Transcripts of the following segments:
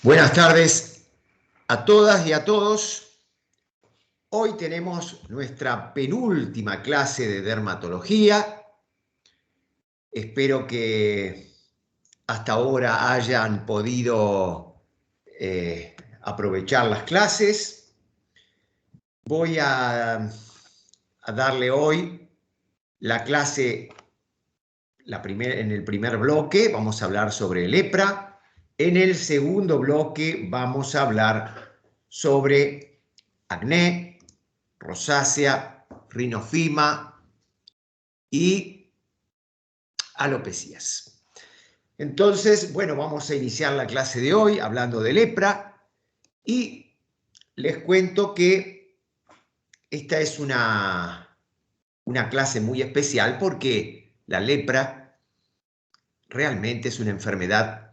Buenas tardes a todas y a todos. Hoy tenemos nuestra penúltima clase de dermatología. Espero que hasta ahora hayan podido aprovechar las clases. Voy a darle hoy la clase en el primer bloque. Vamos a hablar sobre lepra. En el segundo bloque vamos a hablar sobre acné, rosácea, rinofima y alopecias. Entonces, bueno, vamos a iniciar la clase de hoy hablando de lepra y les cuento que esta es una clase muy especial porque la lepra realmente es una enfermedad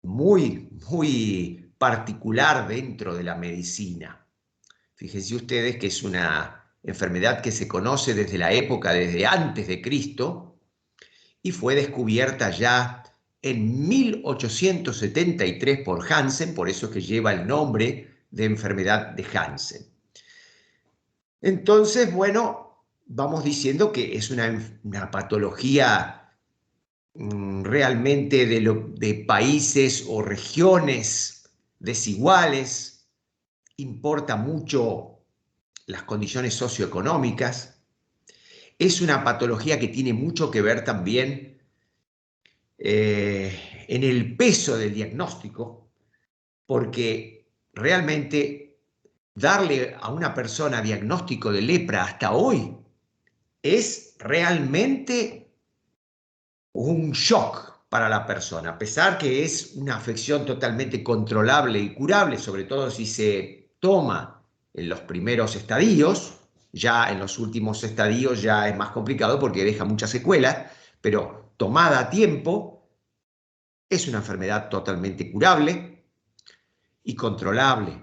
muy particular dentro de la medicina. Fíjense ustedes que es una enfermedad que se conoce desde la época, desde antes de Cristo, y fue descubierta ya en 1873 por Hansen, por eso es que lleva el nombre de enfermedad de Hansen. Entonces, bueno, vamos diciendo que es una patología realmente de países o regiones desiguales, importa mucho las condiciones socioeconómicas. Es una patología que tiene mucho que ver también en el peso del diagnóstico, porque realmente darle a una persona diagnóstico de lepra hasta hoy es realmente un shock para la persona, a pesar que es una afección totalmente controlable y curable, sobre todo si se toma en los primeros estadios. Ya en los últimos estadios ya es más complicado porque deja muchas secuelas, pero tomada a tiempo es una enfermedad totalmente curable y controlable.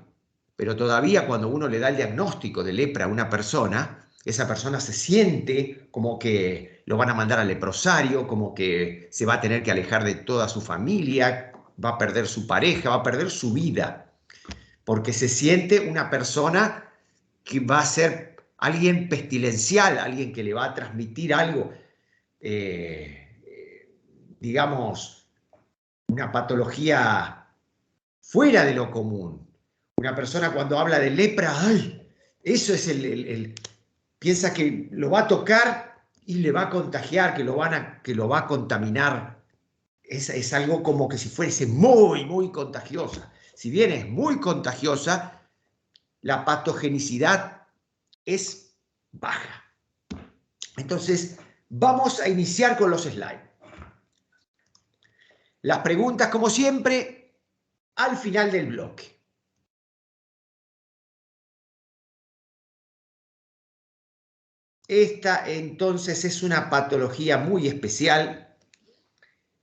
Pero todavía cuando uno le da el diagnóstico de lepra a una persona, esa persona se siente como que lo van a mandar al leprosario, como que se va a tener que alejar de toda su familia, va a perder su pareja, va a perder su vida, porque se siente una persona que va a ser alguien pestilencial, alguien que le va a transmitir algo, digamos, una patología fuera de lo común. Una persona cuando habla de lepra, ¡ay! Eso es piensa que lo va a tocar y le va a contagiar, que lo va a contaminar. Es algo como que si fuese muy contagiosa. Si bien es muy contagiosa, la patogenicidad es baja. Entonces, vamos a iniciar con los slides. Las preguntas, como siempre, al final del bloque. Esta entonces es una patología muy especial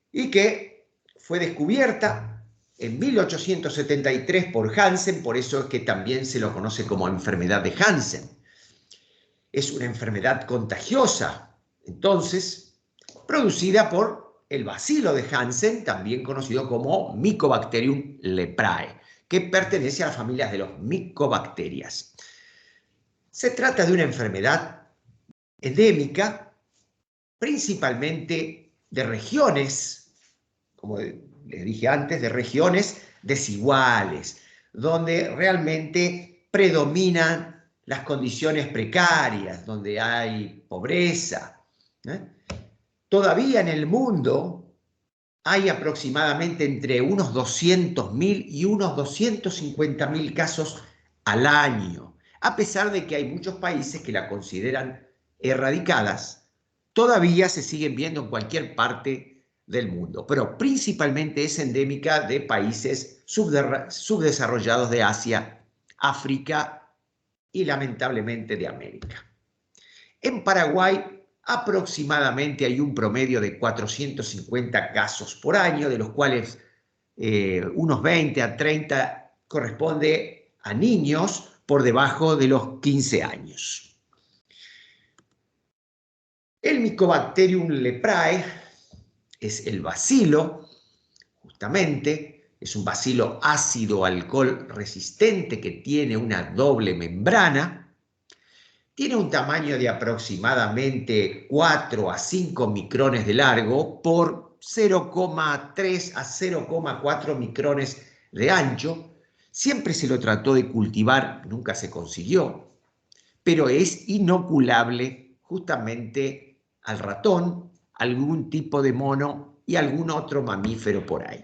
y que fue descubierta en 1873 por Hansen, por eso es que también se lo conoce como enfermedad de Hansen. Es una enfermedad contagiosa, entonces, producida por el bacilo de Hansen, también conocido como Mycobacterium leprae, que pertenece a las familias de los micobacterias. Se trata de una enfermedad endémica, principalmente de regiones, como les dije antes, de regiones desiguales, donde realmente predominan las condiciones precarias, donde hay pobreza. Todavía en el mundo hay aproximadamente entre unos 200.000 y unos 250.000 casos al año, a pesar de que hay muchos países que la consideran erradicadas. Todavía se siguen viendo en cualquier parte del mundo, pero principalmente es endémica de países subdesarrollados de Asia, África y lamentablemente de América. En Paraguay aproximadamente hay un promedio de 450 casos por año, de los cuales unos 20 a 30 corresponde a niños por debajo de los 15 años. El Mycobacterium leprae es el bacilo, justamente, Es un bacilo ácido alcohol resistente que tiene una doble membrana. Tiene un tamaño de aproximadamente 4 a 5 micrones de largo por 0,3 a 0,4 micrones de ancho. Siempre se lo trató de cultivar, nunca se consiguió, pero es inoculable justamente al ratón, algún tipo de mono y algún otro mamífero por ahí.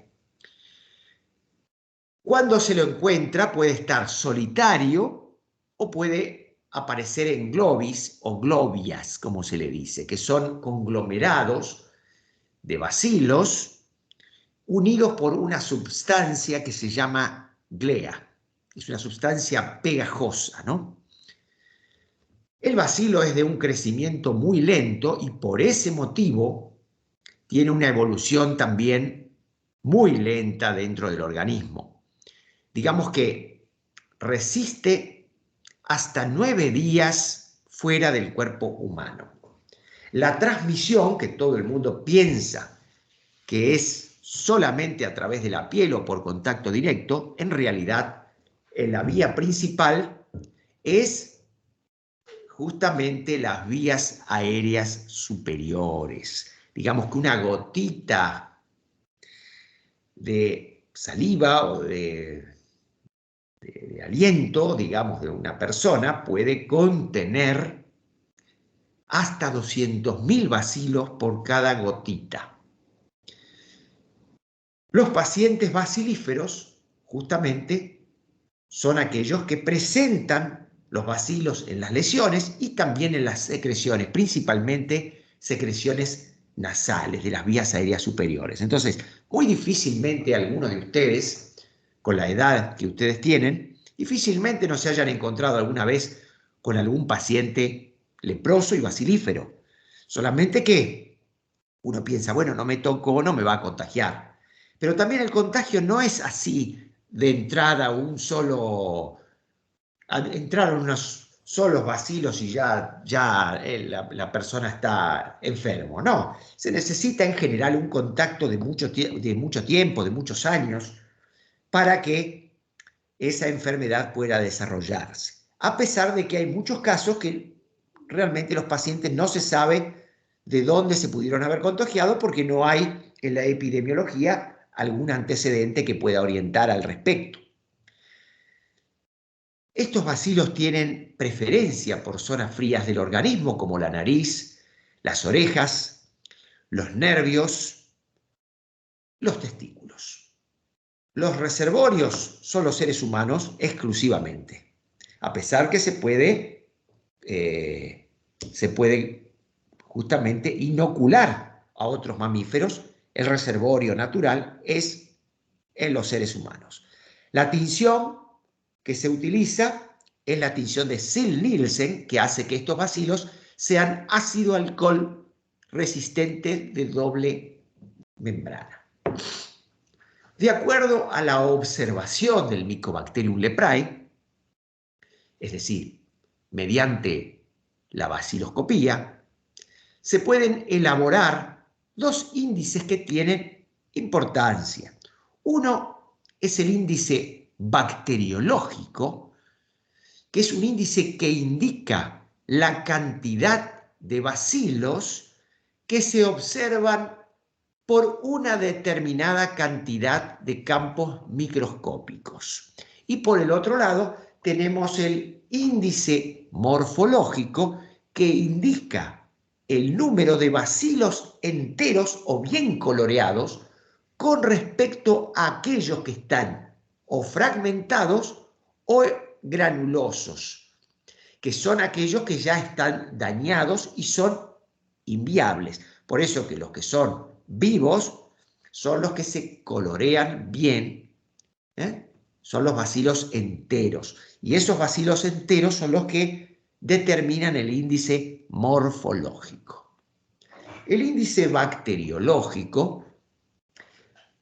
Cuando se lo encuentra puede estar solitario o puede aparecer en globis o globias, como se le dice, que son conglomerados de bacilos unidos por una sustancia que se llama glea. Es una sustancia pegajosa, ¿no? El bacilo es de un crecimiento muy lento y por ese motivo tiene una evolución también muy lenta dentro del organismo. Digamos que resiste hasta 9 días fuera del cuerpo humano. La transmisión, que todo el mundo piensa que es solamente a través de la piel o por contacto directo, en realidad en la vía principal es justamente las vías aéreas superiores. Digamos que una gotita de saliva o de aliento, digamos, de una persona puede contener hasta 200.000 bacilos por cada gotita. Los pacientes bacilíferos, justamente, son aquellos que presentan los bacilos en las lesiones y también en las secreciones, principalmente secreciones nasales de las vías aéreas superiores. Entonces, muy difícilmente algunos de ustedes, con la edad que ustedes tienen, difícilmente no se hayan encontrado alguna vez con algún paciente leproso y bacilífero. Solamente que uno piensa, bueno, no me tocó, no me va a contagiar. Pero también el contagio no es así de entrada entraron unos solos bacilos y ya la persona está enfermo. No, se necesita en general un contacto de mucho tiempo, de muchos años, para que esa enfermedad pueda desarrollarse. A pesar de que hay muchos casos que realmente los pacientes no se sabe de dónde se pudieron haber contagiado porque no hay en la epidemiología algún antecedente que pueda orientar al respecto. Estos bacilos tienen preferencia por zonas frías del organismo como la nariz, las orejas, los nervios, los testículos. Los reservorios son los seres humanos exclusivamente, a pesar que se puede justamente inocular a otros mamíferos. El reservorio natural es en los seres humanos. La tinción que se utiliza es la tinción de Zell-Nielsen, que hace que estos bacilos sean ácido alcohol resistente de doble membrana. De acuerdo a la observación del Mycobacterium leprae, es decir, mediante la baciloscopía, se pueden elaborar dos índices que tienen importancia. Uno es el índice bacteriológico, que es un índice que indica la cantidad de bacilos que se observan por una determinada cantidad de campos microscópicos. Y por el otro lado tenemos el índice morfológico que indica el número de bacilos enteros o bien coloreados con respecto a aquellos que están o fragmentados o granulosos, que son aquellos que ya están dañados y son inviables. Por eso que los que son vivos son los que se colorean bien, son los bacilos enteros. Y esos bacilos enteros son los que determinan el índice morfológico. El índice bacteriológico,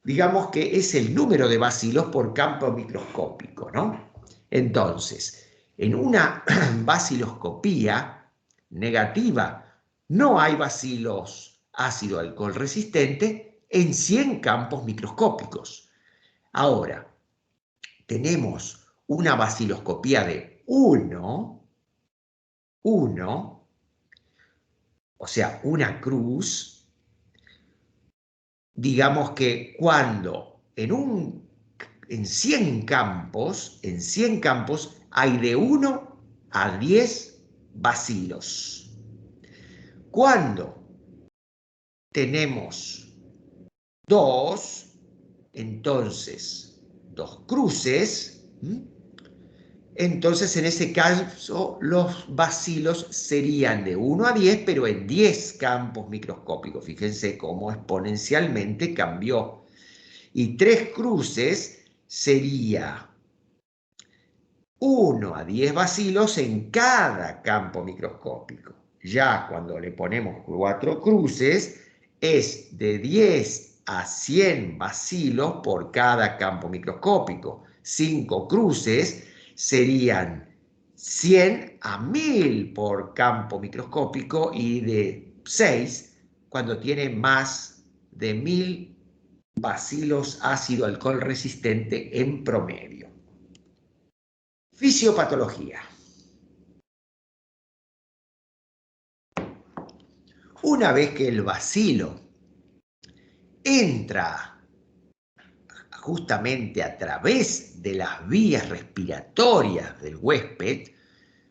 digamos que es el número de bacilos por campo microscópico, ¿no? Entonces, en una baciloscopía negativa no hay bacilos ácido alcohol resistente en 100 campos microscópicos. Ahora, tenemos una baciloscopía de 1, o sea, una cruz. Digamos que cuando en 100 campos, hay de 1 a 10 bacilos. Cuando tenemos 2, entonces 2 cruces, entonces en ese caso los bacilos serían de 1 a 10, pero en 10 campos microscópicos. Fíjense cómo exponencialmente cambió. Y 3 cruces sería 1 a 10 bacilos en cada campo microscópico. Ya cuando le ponemos 4 cruces, es de 10 a 100 bacilos por cada campo microscópico. 5 cruces serían 100 a 1000 por campo microscópico, y de 6 cuando tiene más de 1000 bacilos ácido alcohol resistente en promedio. Fisiopatología. Una vez que el bacilo entra justamente a través de las vías respiratorias del huésped,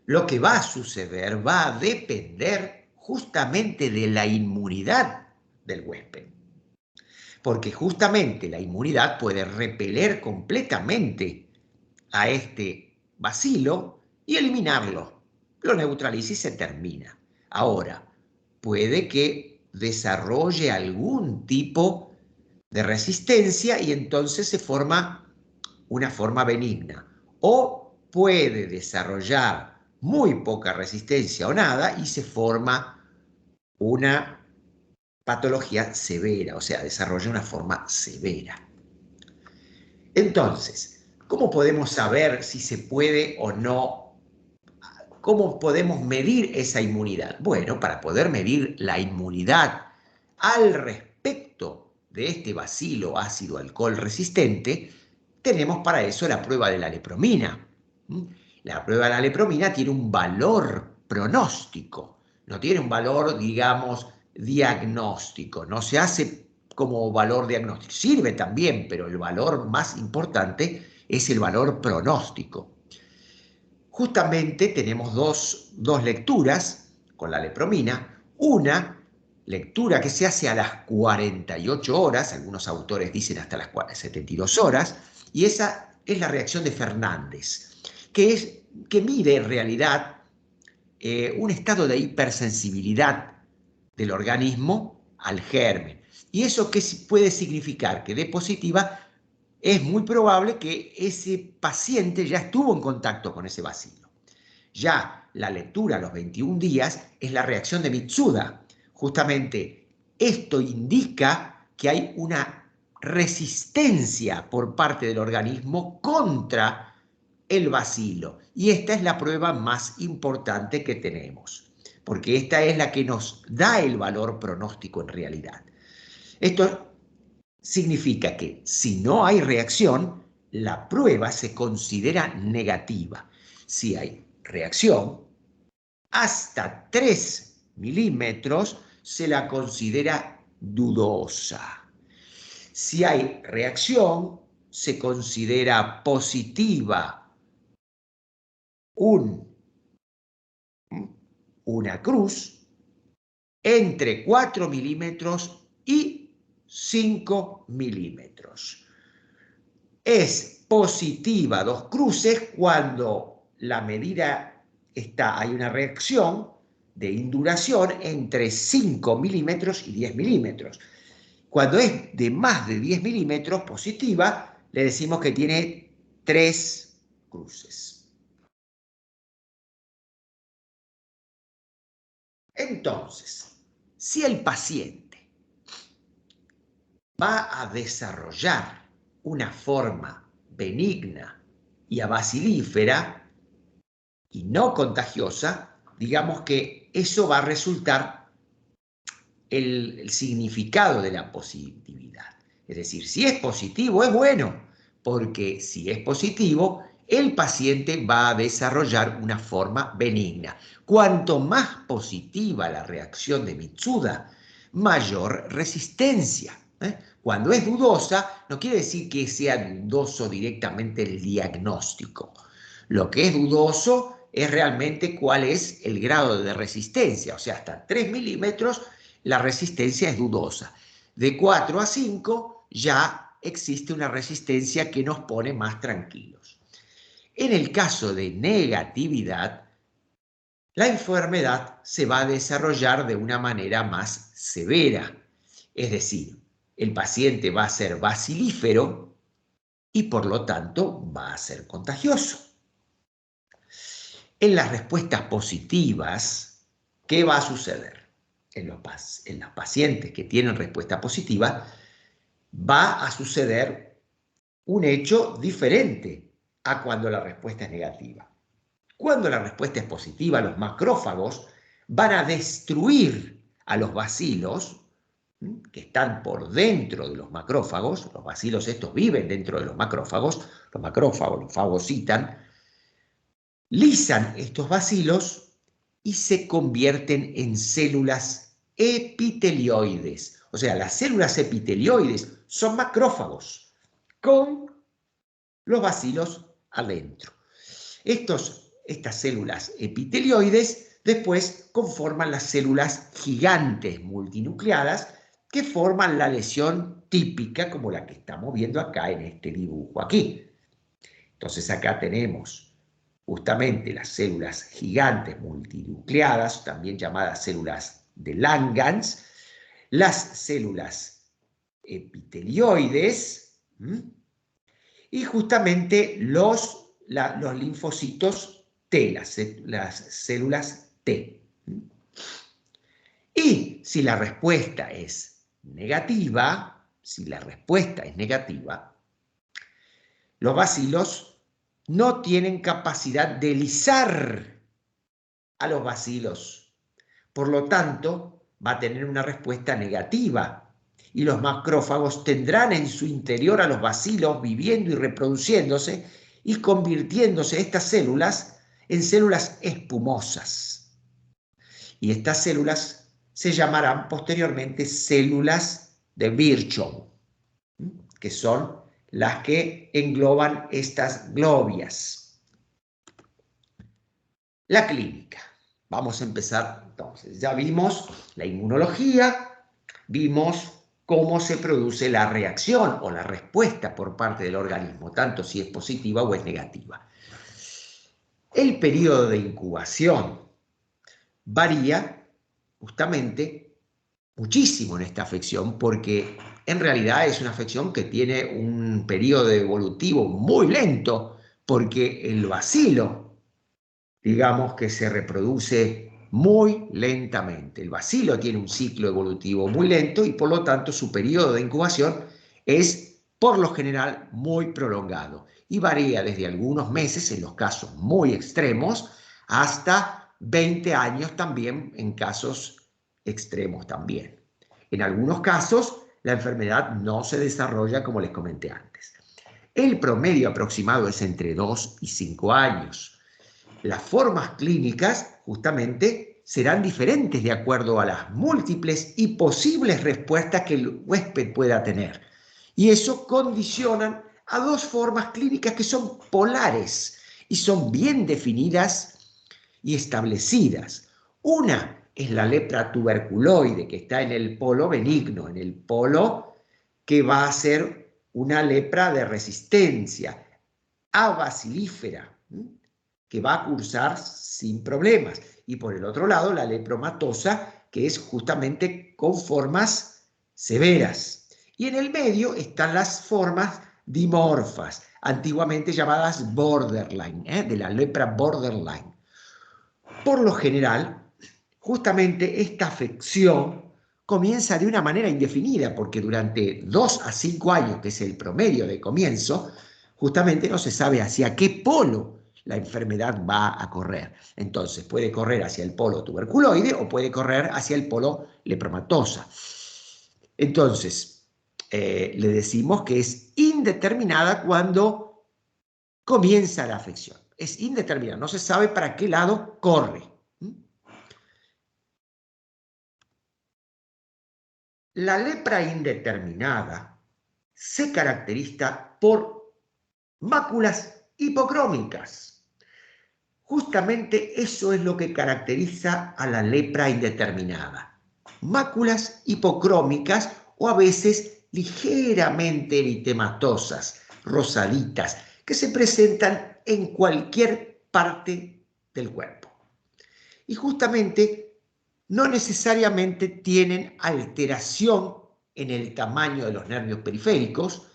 lo que va a suceder va a depender justamente de la inmunidad del huésped. Porque justamente la inmunidad puede repeler completamente a este bacilo y eliminarlo. Lo neutraliza y se termina. Ahora, puede que desarrolle algún tipo de resistencia y entonces se forma una forma benigna. O puede desarrollar muy poca resistencia o nada y se forma una patología severa, o sea, desarrolla una forma severa. Entonces, ¿cómo podemos saber si se puede o no? ¿Cómo podemos medir esa inmunidad? Bueno, para poder medir la inmunidad al respecto de este bacilo ácido alcohol resistente, tenemos para eso la prueba de la lepromina. La prueba de la lepromina tiene un valor pronóstico, no tiene un valor, digamos, diagnóstico, no se hace como valor diagnóstico. Sirve también, pero el valor más importante es el valor pronóstico. Justamente tenemos dos lecturas con la lepromina. Una lectura que se hace a las 48 horas, algunos autores dicen hasta las 72 horas, y esa es la reacción de Fernández, que mide en realidad un estado de hipersensibilidad del organismo al germen. ¿Y eso qué puede significar? Que de positiva es muy probable que ese paciente ya estuvo en contacto con ese bacilo. Ya la lectura a los 21 días es la reacción de Mitsuda. Justamente esto indica que hay una resistencia por parte del organismo contra el bacilo. Y esta es la prueba más importante que tenemos, porque esta es la que nos da el valor pronóstico en realidad. Esto significa que si no hay reacción, la prueba se considera negativa. Si hay reacción, hasta 3 milímetros se la considera dudosa. Si hay reacción, se considera positiva una cruz entre 4 milímetros y 5 milímetros. Es positiva 2 cruces cuando la medida hay una reacción de induración entre 5 milímetros y 10 milímetros. Cuando es de más de 10 milímetros positiva, le decimos que tiene 3 cruces. Entonces, si el paciente va a desarrollar una forma benigna y abacilífera y no contagiosa, digamos que eso va a resultar el significado de la positividad. Es decir, si es positivo, es bueno, porque si es positivo, el paciente va a desarrollar una forma benigna. Cuanto más positiva la reacción de Mitsuda, mayor resistencia. Cuando es dudosa, no quiere decir que sea dudoso directamente el diagnóstico. Lo que es dudoso es realmente cuál es el grado de resistencia. O sea, hasta 3 milímetros la resistencia es dudosa. De 4 a 5 ya existe una resistencia que nos pone más tranquilos. En el caso de negatividad, la enfermedad se va a desarrollar de una manera más severa. Es decir, el paciente va a ser bacilífero y por lo tanto va a ser contagioso. En las respuestas positivas, ¿qué va a suceder? En las pacientes que tienen respuesta positiva, va a suceder un hecho diferente a cuando la respuesta es negativa. Cuando la respuesta es positiva, los macrófagos van a destruir a los bacilos que están por dentro de los macrófagos. Los bacilos estos viven dentro de los macrófagos los fagocitan, lisan estos bacilos y se convierten en células epitelioides. O sea, las células epitelioides son macrófagos con los bacilos adentro. Estas células epitelioides después conforman las células gigantes multinucleadas que forman la lesión típica como la que estamos viendo acá en este dibujo aquí. Entonces acá tenemos justamente las células gigantes multinucleadas, también llamadas células de Langerhans, las células epitelioides y justamente los linfocitos T, las células T. Y si la respuesta es negativa, los bacilos no tienen capacidad de lisar a los bacilos. Por lo tanto, va a tener una respuesta negativa. Y los macrófagos tendrán en su interior a los bacilos viviendo y reproduciéndose y convirtiéndose estas células en células espumosas. Y estas células se llamarán posteriormente células de Virchow, que son las que engloban estas globias. La clínica. Vamos a empezar entonces. Ya vimos la inmunología, vimos cómo se produce la reacción o la respuesta por parte del organismo, tanto si es positiva o es negativa. El periodo de incubación varía justamente muchísimo en esta afección porque en realidad es una afección que tiene un periodo evolutivo muy lento porque el bacilo, digamos que se reproduce muy lentamente. El bacilo tiene un ciclo evolutivo muy lento y por lo tanto su periodo de incubación es por lo general muy prolongado y varía desde algunos meses en los casos muy extremos hasta 20 años también en casos extremos también. En algunos casos la enfermedad no se desarrolla como les comenté antes. El promedio aproximado es entre 2 y 5 años. Las formas clínicas justamente serán diferentes de acuerdo a las múltiples y posibles respuestas que el huésped pueda tener. Y eso condicionan a dos formas clínicas que son polares y son bien definidas y establecidas. Una es la lepra tuberculoide, que está en el polo benigno, en el polo que va a ser una lepra de resistencia abacilífera, que va a cursar sin problemas. Y por el otro lado, la lepromatosa, que es justamente con formas severas. Y en el medio están las formas dimorfas, antiguamente llamadas borderline, de la lepra borderline. Por lo general, justamente esta afección comienza de una manera indefinida, porque durante 2 a 5 años, que es el promedio de comienzo, justamente no se sabe hacia qué polo la enfermedad va a correr. Entonces puede correr hacia el polo tuberculoide o puede correr hacia el polo lepromatosa. Entonces, le decimos que es indeterminada cuando comienza la afección. Es indeterminada, no se sabe para qué lado corre. La lepra indeterminada se caracteriza por máculas hipocrómicas. Justamente eso es lo que caracteriza a la lepra indeterminada. Máculas hipocrómicas o a veces ligeramente eritematosas, rosaditas, que se presentan en cualquier parte del cuerpo. Y justamente no necesariamente tienen alteración en el tamaño de los nervios periféricos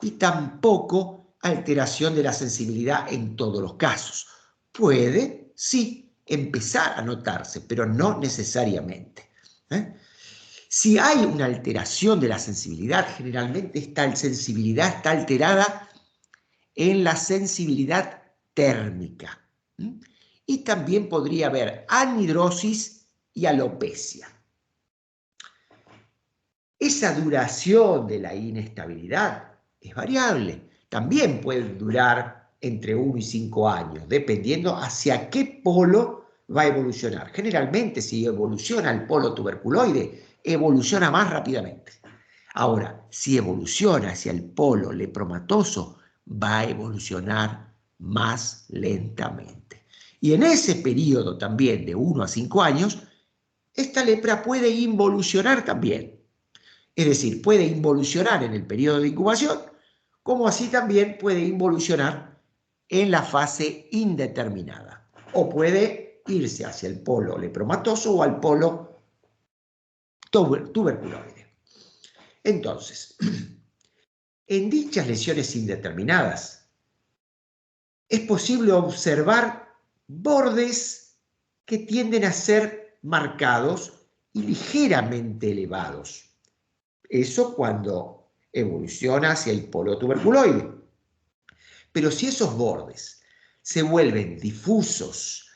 y tampoco alteración de la sensibilidad en todos los casos. Puede, sí, empezar a notarse, pero no necesariamente. Si hay una alteración de la sensibilidad, generalmente esta sensibilidad está alterada en la sensibilidad térmica. Y también podría haber anhidrosis y alopecia. Esa duración de la inestabilidad es variable. También puede durar entre 1 y 5 años, dependiendo hacia qué polo va a evolucionar. Generalmente, si evoluciona el polo tuberculoide, evoluciona más rápidamente. Ahora, si evoluciona hacia el polo lepromatoso, va a evolucionar más lentamente. Y en ese periodo también de 1 a 5 años, esta lepra puede involucionar también. Es decir, puede involucionar en el periodo de incubación, como así también puede involucionar en la fase indeterminada. O puede irse hacia el polo lepromatoso o al polo tuberculoide. Entonces, en dichas lesiones indeterminadas, es posible observar bordes que tienden a ser marcados y ligeramente elevados. Eso cuando evoluciona hacia el polo tuberculoide. Pero si esos bordes se vuelven difusos,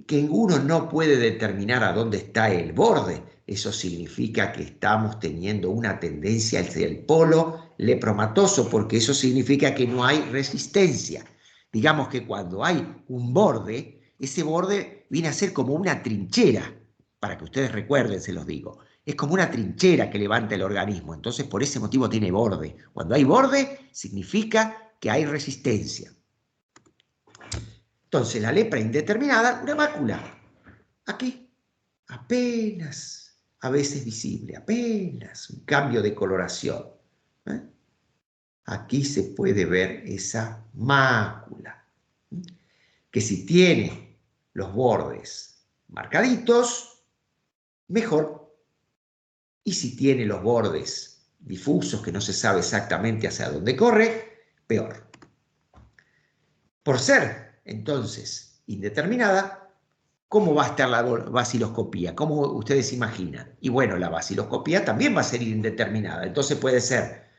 que uno no puede determinar a dónde está el borde, eso significa que estamos teniendo una tendencia hacia el polo lepromatoso, porque eso significa que no hay resistencia. Digamos que cuando hay un borde, ese borde viene a ser como una trinchera, para que ustedes recuerden, se los digo. Es como una trinchera que levanta el organismo, entonces por ese motivo tiene borde. Cuando hay borde, significa que hay resistencia. Entonces, la lepra indeterminada, una mácula. Aquí, apenas, a veces visible, apenas un cambio de coloración. Aquí se puede ver esa mácula, que si tiene los bordes marcaditos, mejor. Y si tiene los bordes difusos, que no se sabe exactamente hacia dónde corre, peor. Por ser, entonces, indeterminada, ¿cómo va a estar la baciloscopía? ¿Cómo ustedes imaginan? Y bueno, la baciloscopía también va a ser indeterminada. Entonces puede ser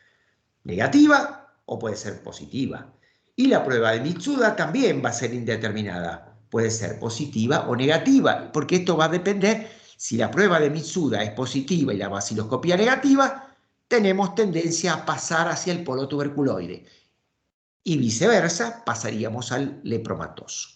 negativa o puede ser positiva. Y la prueba de Mitsuda también va a ser indeterminada. Puede ser positiva o negativa, porque esto va a depender. Si la prueba de Mitsuda es positiva y la baciloscopía negativa, tenemos tendencia a pasar hacia el polo tuberculoide. Y viceversa, pasaríamos al lepromatoso.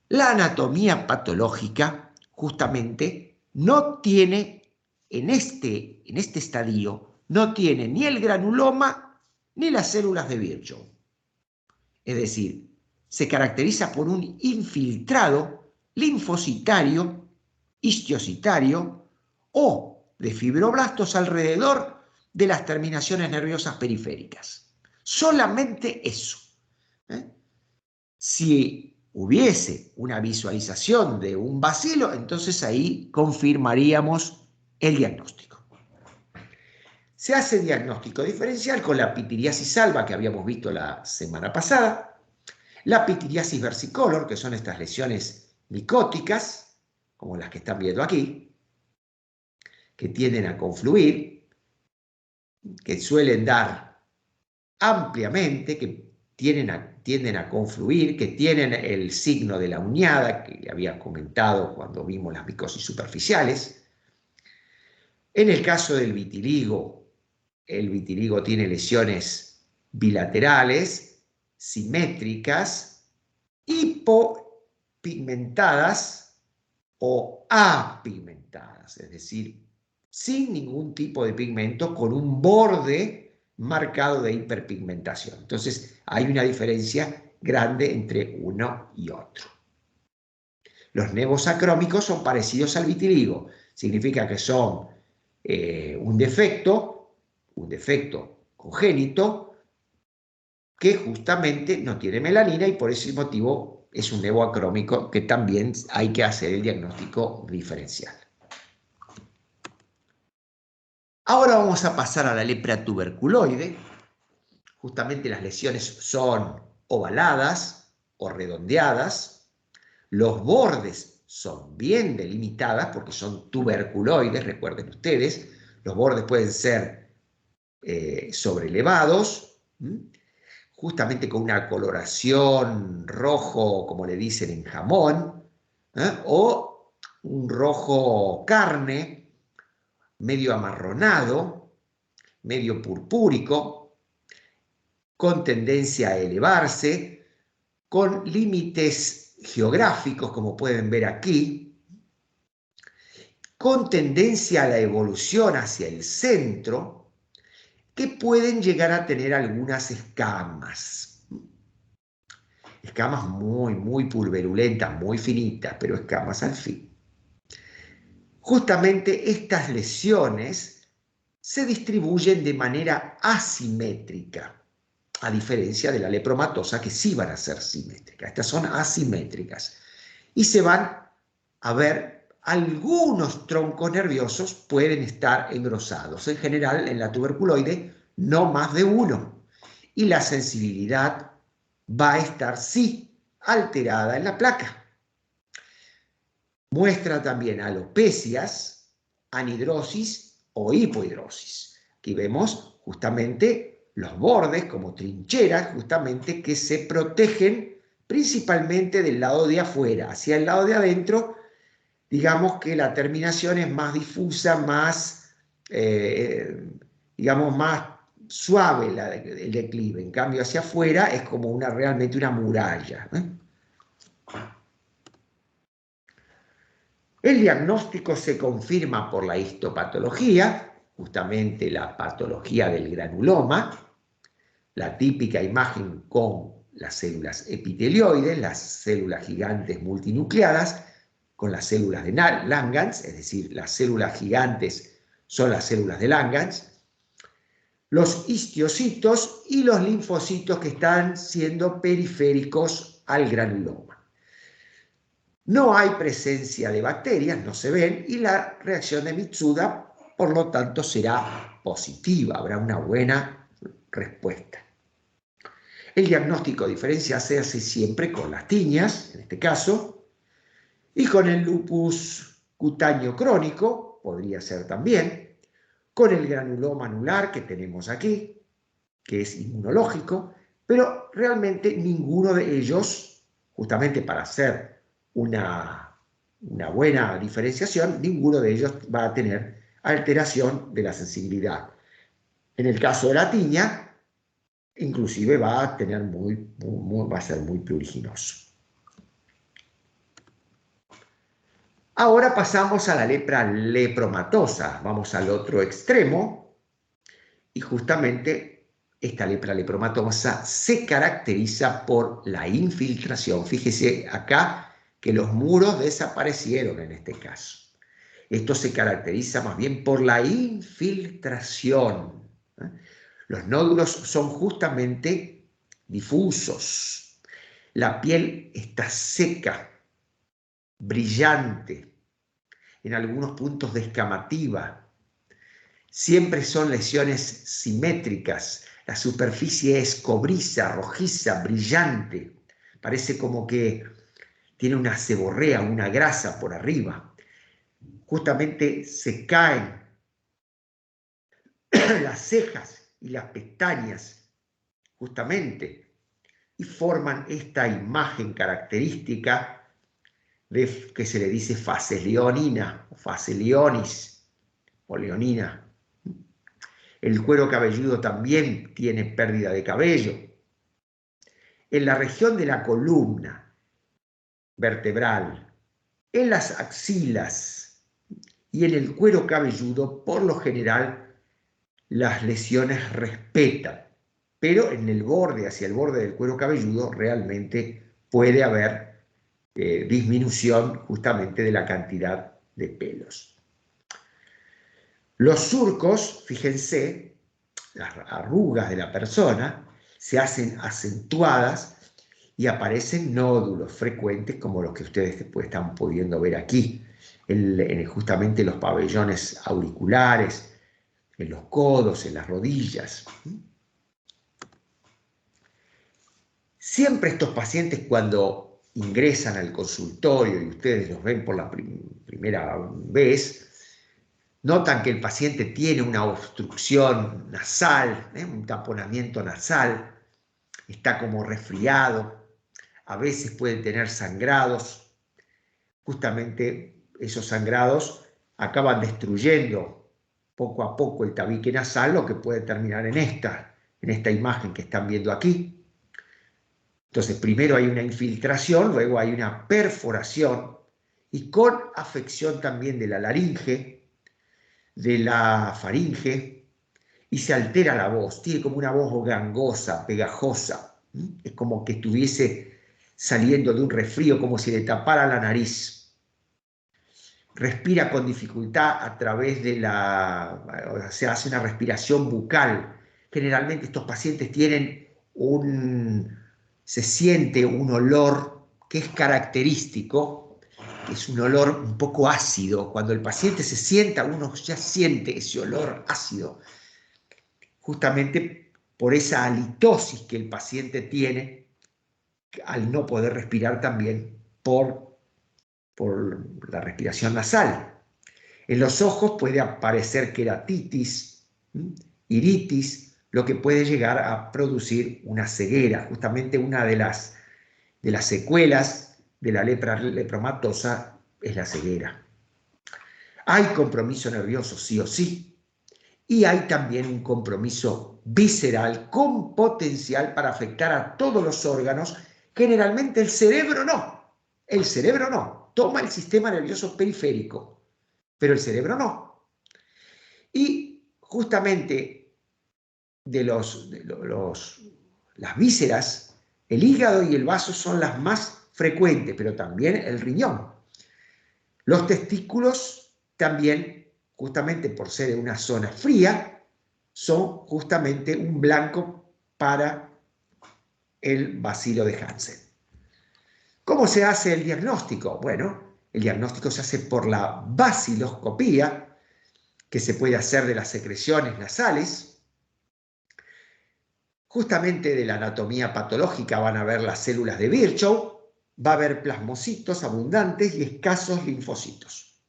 La anatomía patológica, justamente, no tiene, en este estadio, no tiene ni el granuloma ni las células de Virchow. Es decir, se caracteriza por un infiltrado linfocitario, histiocytario o de fibroblastos alrededor de las terminaciones nerviosas periféricas. Solamente eso. Si hubiese una visualización de un bacilo, entonces ahí confirmaríamos el diagnóstico. Se hace diagnóstico diferencial con la pitiriasis alba que habíamos visto la semana pasada, la pitiriasis versicolor, que son estas lesiones micóticas, como las que están viendo aquí, que tienden a confluir, que suelen dar ampliamente, que tienden a confluir, que tienen el signo de la uñada, que le había comentado cuando vimos las micosis superficiales. En el caso del vitiligo, el vitiligo tiene lesiones bilaterales, simétricas, hipopigmentadas o apigmentadas, es decir, sin ningún tipo de pigmento, con un borde marcado de hiperpigmentación. Entonces, hay una diferencia grande entre uno y otro. Los nevos acrómicos son parecidos al vitiligo, significa que son un defecto congénito, que justamente no tiene melanina y por ese motivo es un nevo acrómico que también hay que hacer el diagnóstico diferencial. Ahora vamos a pasar a la lepra tuberculoide. Justamente las lesiones son ovaladas o redondeadas. Los bordes son bien delimitadas porque son tuberculoides, recuerden ustedes. Los bordes pueden ser sobrelevados, justamente con una coloración rojo, como le dicen en jamón, o un rojo carne, medio amarronado, medio purpúrico, con tendencia a elevarse, con límites geográficos, como pueden ver aquí, con tendencia a la evolución hacia el centro, que pueden llegar a tener algunas escamas. Escamas muy pulverulentas, muy finitas, pero escamas al fin. Justamente estas lesiones se distribuyen de manera asimétrica, a diferencia de la lepromatosa, que sí van a ser simétricas. Estas son asimétricas. Y se van a ver, algunos troncos nerviosos pueden estar engrosados. En general, en la tuberculoide, no más de uno. Y la sensibilidad va a estar, sí, alterada en la placa. Muestra también alopecias, anhidrosis o hipohidrosis. Aquí vemos justamente los bordes como trincheras, justamente que se protegen principalmente del lado de afuera. Hacia el lado de adentro, digamos que la terminación es más difusa, más, digamos, más suave el declive. En cambio, hacia afuera es como realmente una muralla. El diagnóstico se confirma por la histopatología, justamente la patología del granuloma, la típica imagen con las células epitelioides, las células gigantes multinucleadas, con las células de Langerhans, es decir, las células gigantes son las células de Langerhans, los histiocitos y los linfocitos que están siendo periféricos al granuloma. No hay presencia de bacterias, no se ven, y la reacción de Mitsuda, por lo tanto, será positiva, habrá una buena respuesta. El diagnóstico diferencial se hace siempre con las tiñas, en este caso, y con el lupus cutáneo crónico, podría ser también, con el granuloma anular que tenemos aquí, que es inmunológico, pero realmente ninguno de ellos, justamente para hacer una buena diferenciación, ninguno de ellos va a tener alteración de la sensibilidad. En el caso de la tiña, inclusive va a tener va a ser muy pruriginoso. Ahora pasamos a la lepra lepromatosa. Vamos al otro extremo y justamente esta lepra lepromatosa se caracteriza por la infiltración. Fíjese acá que los muros desaparecieron en este caso. Esto se caracteriza más bien por la infiltración. Los nódulos son justamente difusos. La piel está seca, brillante, en algunos puntos descamativa. Siempre son lesiones simétricas. La superficie es cobriza, rojiza, brillante. Parece como que tiene una seborrea, una grasa por arriba. Justamente se caen las cejas y las pestañas, justamente, y forman esta imagen característica que se le dice fase leonina, o fase leonis, o leonina. El cuero cabelludo también tiene pérdida de cabello. En la región de la columna vertebral, en las axilas y en el cuero cabelludo, por lo general, las lesiones respetan, pero en el borde, hacia el borde del cuero cabelludo, realmente puede haber disminución justamente de la cantidad de pelos. Los surcos, fíjense, las arrugas de la persona se hacen acentuadas y aparecen nódulos frecuentes como los que ustedes después están pudiendo ver aquí, justamente los pabellones auriculares, en los codos, en las rodillas. Siempre estos pacientes cuando ingresan al consultorio y ustedes los ven por la primera vez, notan que el paciente tiene una obstrucción nasal, un taponamiento nasal, está como resfriado, a veces puede tener sangrados. Justamente esos sangrados acaban destruyendo poco a poco el tabique nasal, lo que puede terminar en esta imagen que están viendo aquí. Entonces, primero hay una infiltración, luego hay una perforación y con afección también de la laringe, de la faringe, y se altera la voz, tiene como una voz gangosa, pegajosa, es como que estuviese saliendo de un resfrío, como si le tapara la nariz. Respira con dificultad a través de se hace una respiración bucal. Generalmente estos pacientes tienen se siente un olor que es característico, que es un olor un poco ácido. Cuando el paciente se sienta, uno ya siente ese olor ácido, justamente por esa halitosis que el paciente tiene al no poder respirar también por la respiración nasal. En los ojos puede aparecer queratitis, iritis, lo que puede llegar a producir una ceguera. Justamente una de las secuelas de la lepra lepromatosa es la ceguera. Hay compromiso nervioso, sí o sí, y hay también un compromiso visceral con potencial para afectar a todos los órganos. Generalmente el cerebro no, toma el sistema nervioso periférico, pero el cerebro no. Y justamente las vísceras, el hígado y el vaso son las más frecuentes, pero también el riñón. Los testículos también, justamente por ser en una zona fría, son justamente un blanco para el bacilo de Hansen. ¿Cómo se hace el diagnóstico? Bueno, el diagnóstico se hace por la baciloscopía, que se puede hacer de las secreciones nasales. Justamente de la anatomía patológica van a ver las células de Virchow, va a haber plasmocitos abundantes y escasos linfocitos.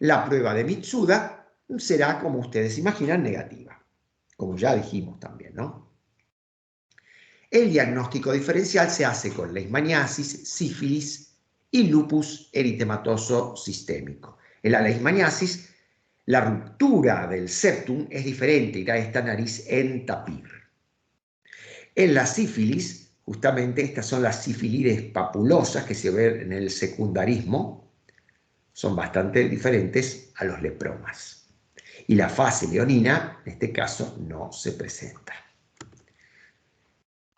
La prueba de Mitsuda será, como ustedes imaginan, negativa, como ya dijimos también, ¿no? El diagnóstico diferencial se hace con leishmaniasis, sífilis y lupus eritematoso sistémico. En la leishmaniasis, la ruptura del septum es diferente y da esta nariz en tapir. En la sífilis, justamente estas son las sífilides papulosas que se ven en el secundarismo, son bastante diferentes a los lepromas. Y la fase leonina, en este caso, no se presenta.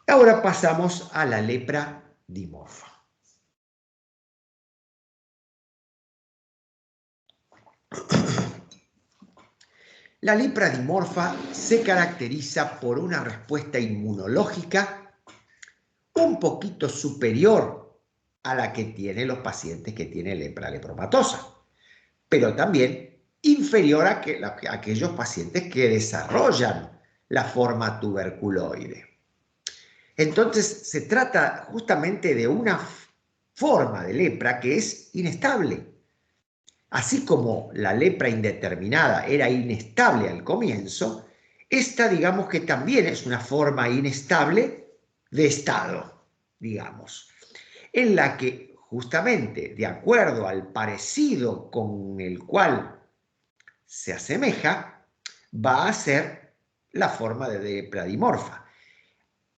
Ahora pasamos a la lepra dimorfa. La lepra dimorfa se caracteriza por una respuesta inmunológica un poquito superior a la que tienen los pacientes que tienen lepra lepromatosa, pero también inferior a aquellos pacientes que desarrollan la forma tuberculoide. Entonces se trata justamente de una forma de lepra que es inestable. Así como la lepra indeterminada era inestable al comienzo, esta digamos que también es una forma inestable de estado, digamos, en la que justamente de acuerdo al parecido con el cual se asemeja, va a ser la forma de lepra dimorfa.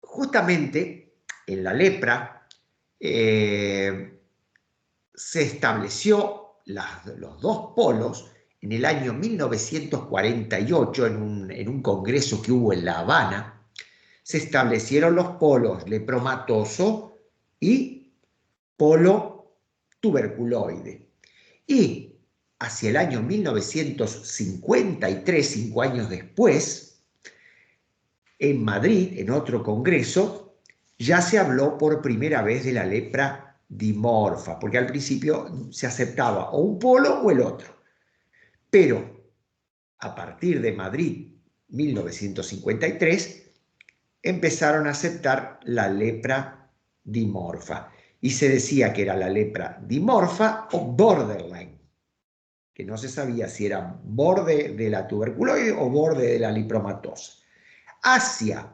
Justamente en la lepra se estableció los dos polos en el año 1948 en un congreso que hubo en La Habana. Se establecieron los polos lepromatoso y polo tuberculoide. Y hacia el año 1953, 5 años después, en Madrid, en otro congreso, ya se habló por primera vez de la lepra dimorfa, porque al principio se aceptaba o un polo o el otro. Pero a partir de Madrid, 1953, empezaron a aceptar la lepra dimorfa. Y se decía que era la lepra dimorfa o borderline, que no se sabía si era borde de la tuberculoide o borde de la lepromatosa. Hacia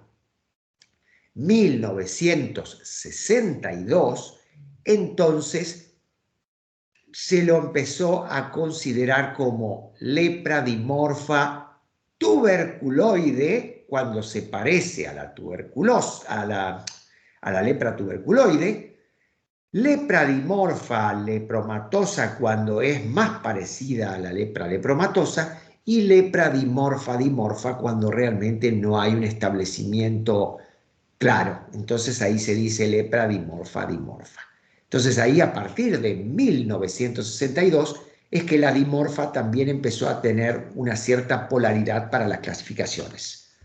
1962, entonces se lo empezó a considerar como lepra dimorfa tuberculoide, cuando se parece a la tuberculosis, a la lepra tuberculoide, lepra dimorfa lepromatosa cuando es más parecida a la lepra lepromatosa, y lepra dimorfa cuando realmente no hay un establecimiento claro. Entonces ahí se dice lepra dimorfa. Entonces ahí, a partir de 1962, es que la dimorfa también empezó a tener una cierta polaridad para las clasificaciones.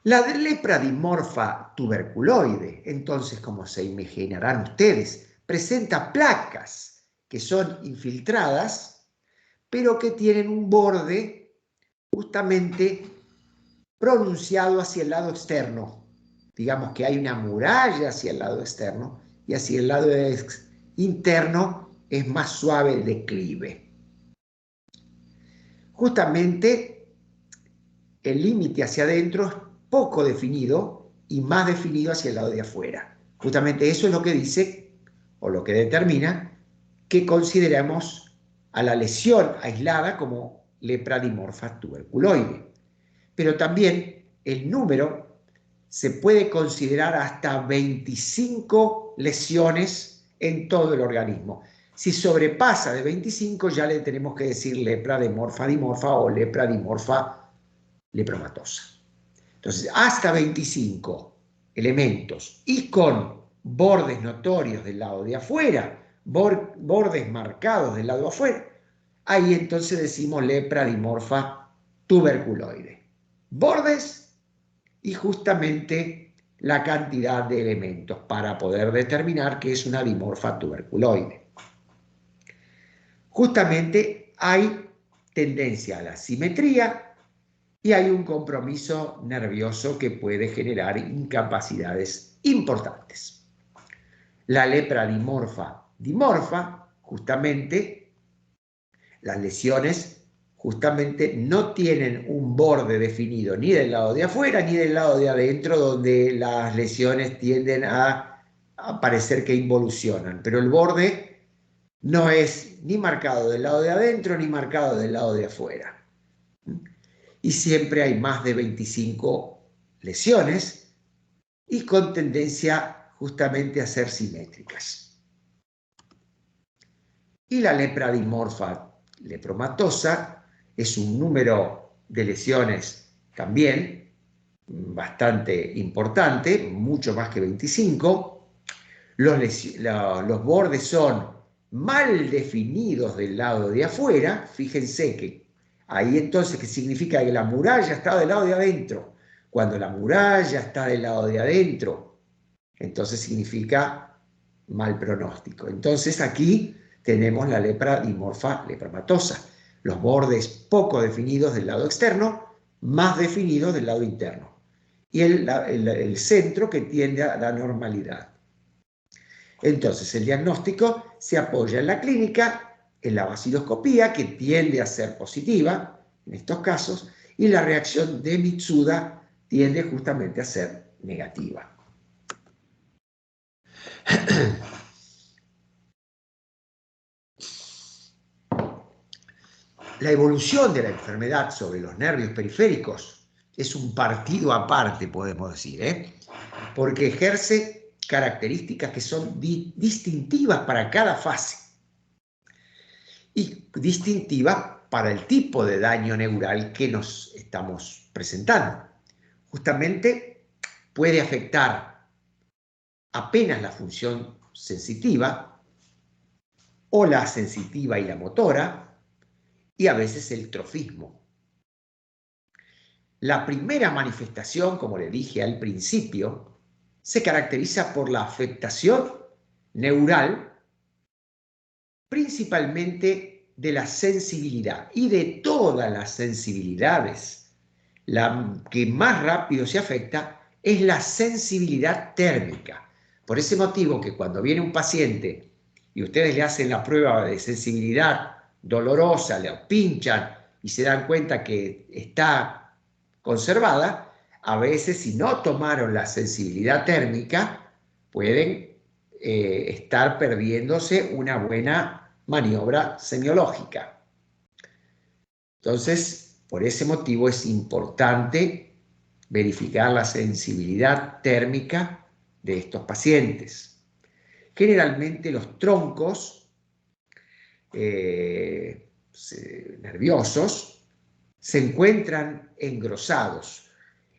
La lepra dimorfa tuberculoide, entonces, como se imaginarán ustedes, presenta placas que son infiltradas, pero que tienen un borde justamente pronunciado hacia el lado externo. Digamos que hay una muralla hacia el lado externo y hacia el lado interno es más suave el declive. Justamente el límite hacia adentro es poco definido y más definido hacia el lado de afuera. Justamente eso es lo que dice o lo que determina que consideramos a la lesión aislada como lepra dimorfa tuberculoide. Pero también el número se puede considerar hasta 25 lesiones en todo el organismo. Si sobrepasa de 25, ya le tenemos que decir lepra dimorfa o lepra dimorfa lepromatosa. Entonces, hasta 25 elementos y con bordes notorios del lado de afuera, bordes marcados del lado de afuera, ahí entonces decimos lepra dimorfa tuberculoide. Bordes y justamente la cantidad de elementos para poder determinar que es una dimorfa tuberculoide. Justamente hay tendencia a la simetría y hay un compromiso nervioso que puede generar incapacidades importantes. La lepra dimorfa, justamente las lesiones justamente no tienen un borde definido ni del lado de afuera ni del lado de adentro, donde las lesiones tienden a parecer que involucionan, pero el borde no es ni marcado del lado de adentro ni marcado del lado de afuera. Y siempre hay más de 25 lesiones y con tendencia justamente a ser simétricas. Y la lepra dimorfa lepromatosa es un número de lesiones también bastante importante, mucho más que 25. Los bordes son mal definidos del lado de afuera. Fíjense que ahí entonces, ¿qué significa? Que la muralla está del lado de adentro. Cuando la muralla está del lado de adentro, entonces significa mal pronóstico. Entonces aquí tenemos la lepra dimorfa lepromatosa. Los bordes poco definidos del lado externo, más definidos del lado interno. Y el centro que tiende a la normalidad. Entonces el diagnóstico se apoya en la clínica, en la vaciloscopía, que tiende a ser positiva en estos casos, y la reacción de Mitsuda tiende justamente a ser negativa. La evolución de la enfermedad sobre los nervios periféricos es un partido aparte, podemos decir, porque ejerce características que son distintivas para cada fase y distintivas para el tipo de daño neural que nos estamos presentando. Justamente puede afectar apenas la función sensitiva o la sensitiva y la motora, y a veces el trofismo. La primera manifestación, como le dije al principio, se caracteriza por la afectación neural, principalmente de la sensibilidad y de todas las sensibilidades. La que más rápido se afecta es la sensibilidad térmica. Por ese motivo que cuando viene un paciente y ustedes le hacen la prueba de sensibilidad dolorosa, le pinchan y se dan cuenta que está conservada, a veces si no tomaron la sensibilidad térmica pueden estar perdiéndose una buena maniobra semiológica. Entonces, por ese motivo es importante verificar la sensibilidad térmica de estos pacientes. Generalmente los troncos nerviosos se encuentran engrosados.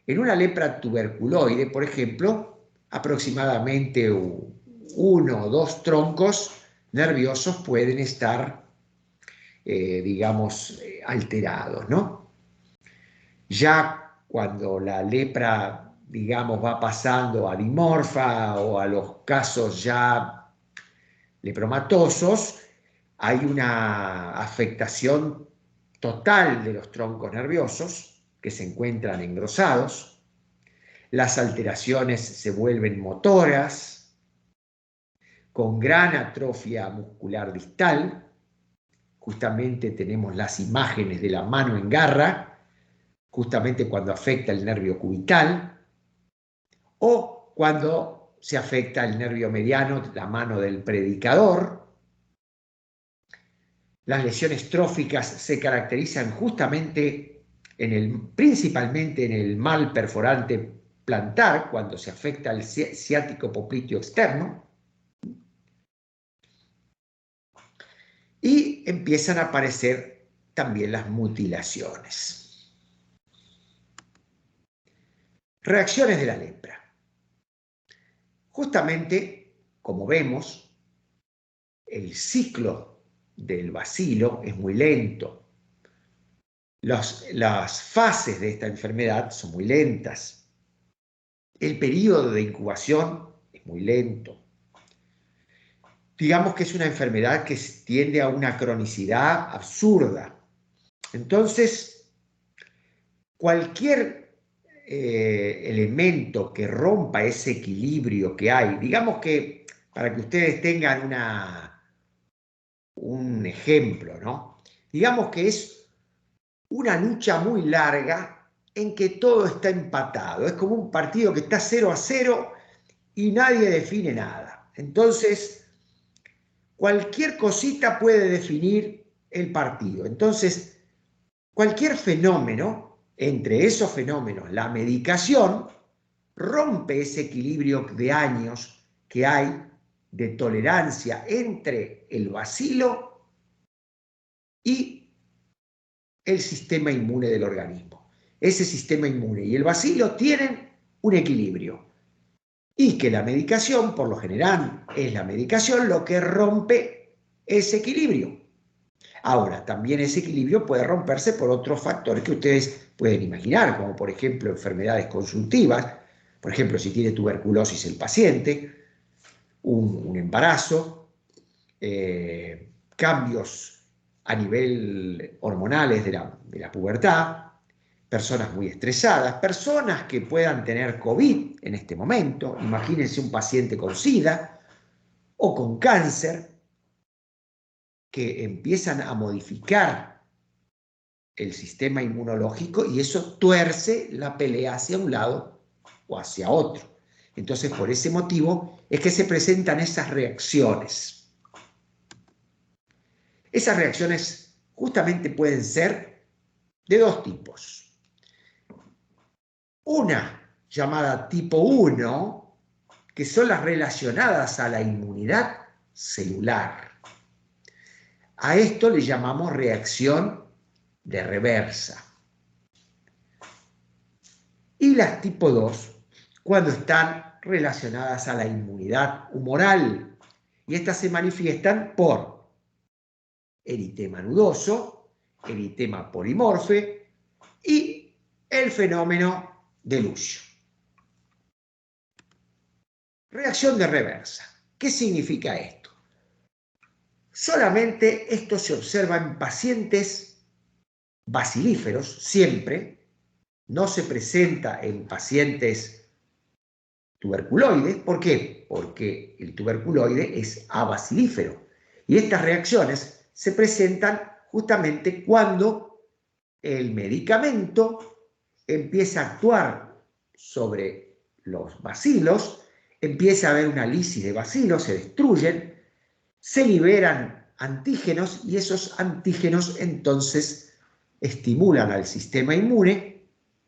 En una lepra tuberculoide, por ejemplo, aproximadamente 1 o 2 troncos nerviosos pueden estar, digamos, alterados, ¿no? Ya cuando la lepra, digamos, va pasando a dimorfa o a los casos ya lepromatosos, hay una afectación total de los troncos nerviosos que se encuentran engrosados, las alteraciones se vuelven motoras, con gran atrofia muscular distal. Justamente tenemos las imágenes de la mano en garra, justamente cuando afecta el nervio cubital, o cuando se afecta el nervio mediano, la mano del predicador. Las lesiones tróficas se caracterizan justamente principalmente en el mal perforante plantar, cuando se afecta el ciático popliteo externo, y empiezan a aparecer también las mutilaciones. Reacciones de la lepra. Justamente, como vemos, el ciclo del bacilo es muy lento. Las fases de esta enfermedad son muy lentas. El periodo de incubación es muy lento. Digamos que es una enfermedad que tiende a una cronicidad absurda. Entonces, cualquier elemento que rompa ese equilibrio que hay, digamos que para que ustedes tengan un ejemplo, ¿no? Digamos que es una lucha muy larga en que todo está empatado. Es como un partido que está 0-0 y nadie define nada. Entonces, cualquier cosita puede definir el partido. Entonces, cualquier fenómeno, entre esos fenómenos, la medicación, rompe ese equilibrio de años que hay de tolerancia entre el bacilo y el sistema inmune del organismo. Ese sistema inmune y el bacilo tienen un equilibrio. Y que la medicación, por lo general, es la medicación lo que rompe ese equilibrio. Ahora, también ese equilibrio puede romperse por otros factores que ustedes pueden imaginar, como por ejemplo enfermedades consultivas, por ejemplo, si tiene tuberculosis el paciente, un embarazo, cambios a nivel hormonales de la pubertad, personas muy estresadas, personas que puedan tener COVID en este momento, imagínense un paciente con SIDA o con cáncer, que empiezan a modificar el sistema inmunológico y eso tuerce la pelea hacia un lado o hacia otro. Entonces, por ese motivo es que se presentan esas reacciones. Esas reacciones justamente pueden ser de dos tipos. Una llamada tipo 1, que son las relacionadas a la inmunidad celular. A esto le llamamos reacción de reversa. Y las tipo 2, cuando están relacionadas a la inmunidad humoral. Y estas se manifiestan por eritema nudoso, eritema polimorfe y el fenómeno de Lucio. Reacción de reversa. ¿Qué significa esto? Solamente esto se observa en pacientes bacilíferos, siempre. No se presenta en pacientes tuberculoides. ¿Por qué? Porque el tuberculoide es abacilífero. Y estas reacciones se presentan justamente cuando el medicamento empieza a actuar sobre los bacilos, empieza a haber una lisis de bacilos, se destruyen, se liberan antígenos y esos antígenos entonces estimulan al sistema inmune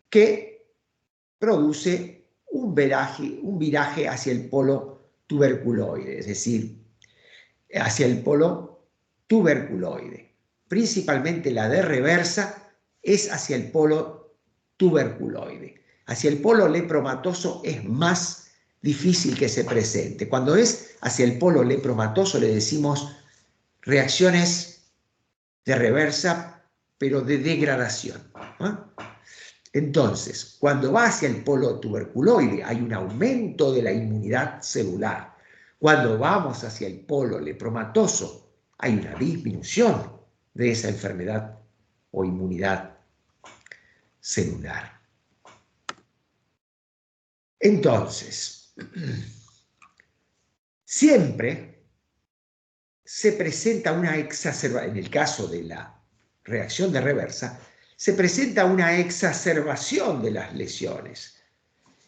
que produce un viraje hacia el polo tuberculoide, es decir, hacia el polo tuberculoide. Principalmente la de reversa es hacia el polo tuberculoide. Hacia el polo lepromatoso es más difícil que se presente. Cuando es hacia el polo lepromatoso le decimos reacciones de reversa, pero de degradación. Entonces, cuando va hacia el polo tuberculoide hay un aumento de la inmunidad celular. Cuando vamos hacia el polo lepromatoso hay una disminución de esa enfermedad o inmunidad celular. Entonces, siempre se presenta una exacerbación, en el caso de la reacción de reversa, se presenta una exacerbación de las lesiones.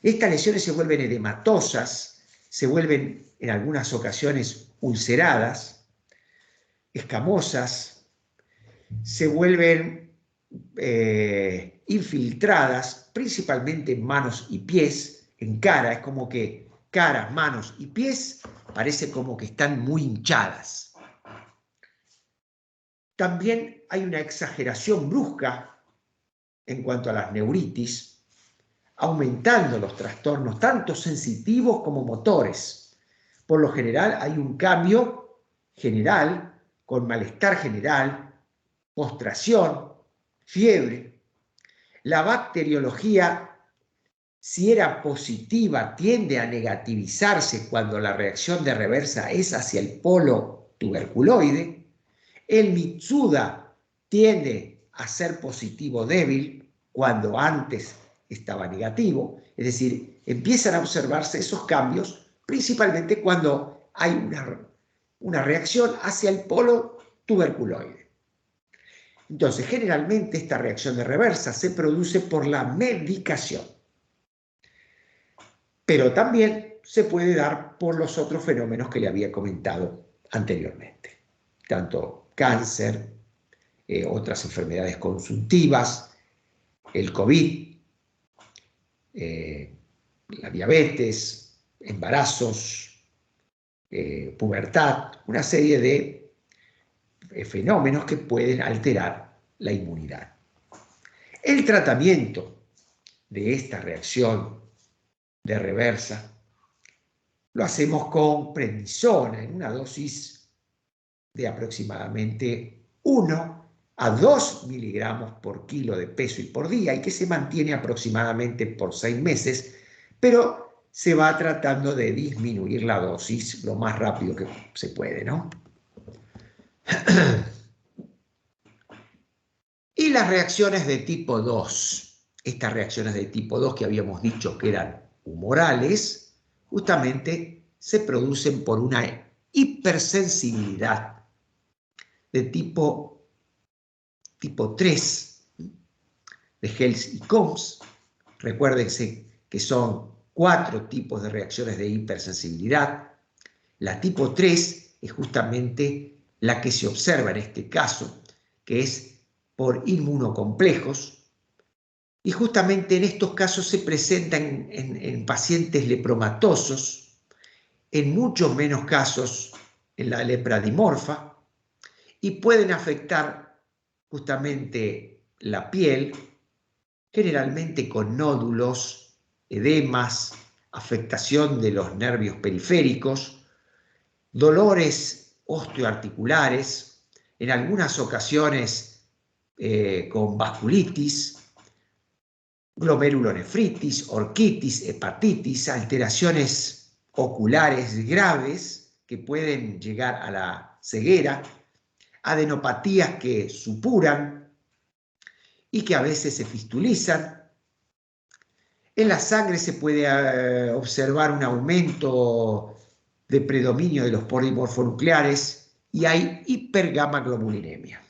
Estas lesiones se vuelven edematosas, se vuelven en algunas ocasiones ulceradas, escamosas, se vuelven infiltradas, principalmente en manos y pies, en cara. Es como que cara, manos y pies parece como que están muy hinchadas. También hay una exageración brusca en cuanto a las neuritis, aumentando los trastornos tanto sensitivos como motores. Por lo general hay un cambio general con malestar general, postración, fiebre. La bacteriología, si era positiva, tiende a negativizarse cuando la reacción de reversa es hacia el polo tuberculoide. El Mitsuda tiende a ser positivo débil cuando antes estaba negativo. Es decir, empiezan a observarse esos cambios principalmente cuando hay una reacción hacia el polo tuberculoide. Entonces, generalmente esta reacción de reversa se produce por la medicación, pero también se puede dar por los otros fenómenos que le había comentado anteriormente, tanto cáncer, otras enfermedades consultivas, el COVID, la diabetes, embarazos, pubertad, una serie de fenómenos que pueden alterar la inmunidad. El tratamiento de esta reacción de reversa lo hacemos con prednisona en una dosis de aproximadamente 1 a 2 miligramos por kilo de peso y por día, y que se mantiene aproximadamente por 6 meses, pero se va tratando de disminuir la dosis lo más rápido que se puede, ¿no? Y las reacciones de tipo 2, estas reacciones de tipo 2 que habíamos dicho que eran humorales, justamente se producen por una hipersensibilidad de tipo 3 de Hels y Combs. Recuérdense que son 4 tipos de reacciones de hipersensibilidad. La tipo 3 es justamente la que se observa en este caso, que es por inmunocomplejos, y justamente en estos casos se presentan en pacientes lepromatosos, en muchos menos casos en la lepra dimorfa, y pueden afectar justamente la piel, generalmente con nódulos, edemas, afectación de los nervios periféricos, dolores osteoarticulares, en algunas ocasiones con vasculitis, glomerulonefritis, orquitis, hepatitis, alteraciones oculares graves que pueden llegar a la ceguera, adenopatías que supuran y que a veces se fistulizan. En la sangre se puede observar un aumento de predominio de los polimorfonucleares y hay hipergamaglobulinemia.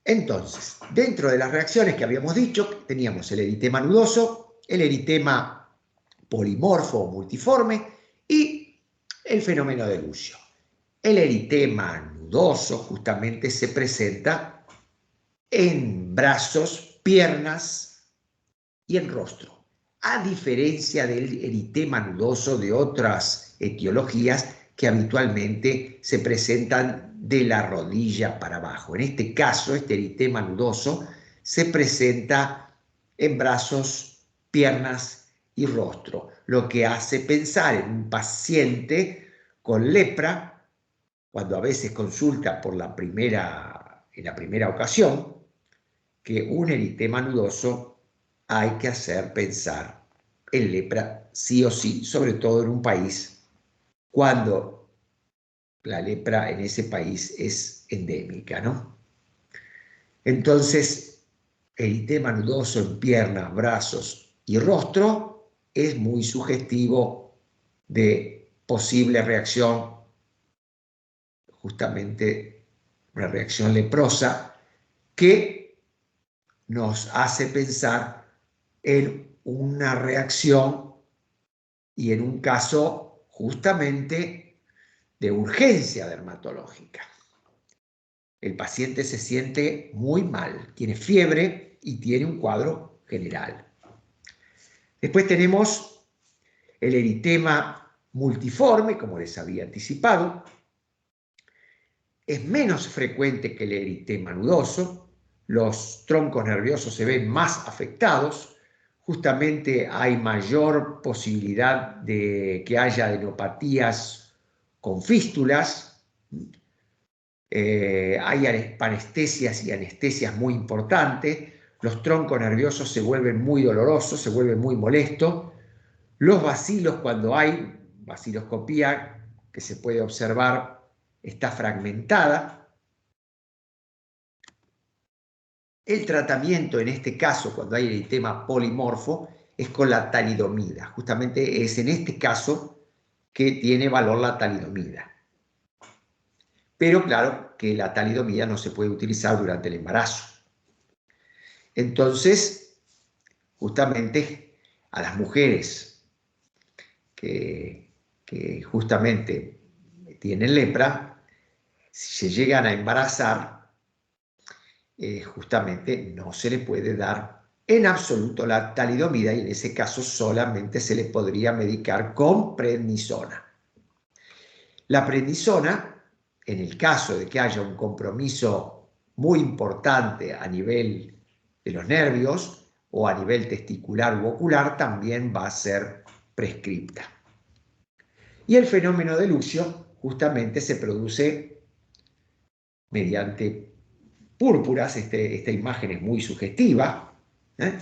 Entonces, dentro de las reacciones que habíamos dicho, teníamos el eritema nudoso, el eritema polimorfo o multiforme y el fenómeno de Lucio. El eritema nudoso justamente se presenta en brazos, piernas y en rostro. A diferencia del eritema nudoso de otras etiologías que habitualmente se presentan de la rodilla para abajo. En este caso, este eritema nudoso se presenta en brazos, piernas y rostro, lo que hace pensar en un paciente con lepra, cuando a veces consulta en la primera ocasión, que un eritema nudoso hay que hacer pensar en lepra sí o sí, sobre todo en un país cuando la lepra en ese país es endémica, ¿no? Entonces, eritema nudoso en piernas, brazos y rostro es muy sugestivo de posible reacción, justamente una reacción leprosa, que nos hace pensar en una reacción y en un caso justamente de urgencia dermatológica. El paciente se siente muy mal, tiene fiebre y tiene un cuadro general. Después tenemos el eritema multiforme, como les había anticipado. Es menos frecuente que el eritema nudoso. Los troncos nerviosos se ven más afectados. Justamente hay mayor posibilidad de que haya adenopatías con fístulas. Hay parestesias y anestesias muy importantes. Los troncos nerviosos se vuelven muy dolorosos, se vuelven muy molestos. Los bacilos, cuando hay baciloscopía que se puede observar, está fragmentada. El tratamiento en este caso, cuando hay eritema polimorfo, es con la talidomida. Justamente es en este caso que tiene valor la talidomida. Pero claro que la talidomida no se puede utilizar durante el embarazo. Entonces, justamente a las mujeres que justamente tienen lepra, si se llegan a embarazar, justamente no se le puede dar en absoluto la talidomida y en ese caso solamente se le podría medicar con prednisona. La prednisona, en el caso de que haya un compromiso muy importante a nivel de los nervios o a nivel testicular u ocular, también va a ser prescripta. Y el fenómeno de Lucio justamente se produce mediante púrpuras. Esta imagen es muy sugestiva, ¿eh?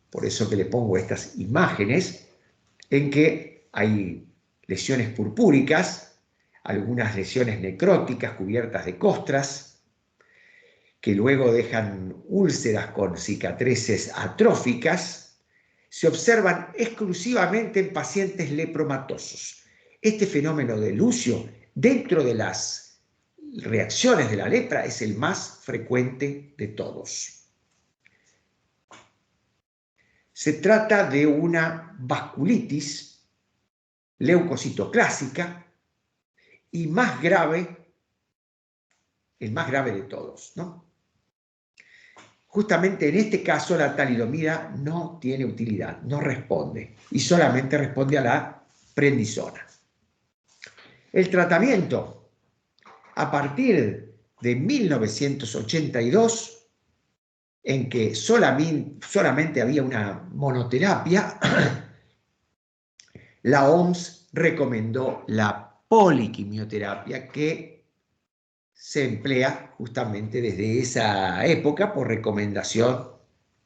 Por eso que le pongo estas imágenes en que hay lesiones purpúricas, algunas lesiones necróticas cubiertas de costras, que luego dejan úlceras con cicatrices atróficas. Se observan exclusivamente en pacientes lepromatosos. Este fenómeno de Lucio, dentro de las reacciones de la lepra, es el más frecuente de todos. Se trata de una vasculitis leucocitoclásica y más grave, el más grave de todos, ¿no? Justamente en este caso la talidomida no tiene utilidad, no responde y solamente responde a la prednisona. El tratamiento a partir de 1982, en que solamente había una monoterapia, la OMS recomendó la poliquimioterapia que se emplea justamente desde esa época por recomendación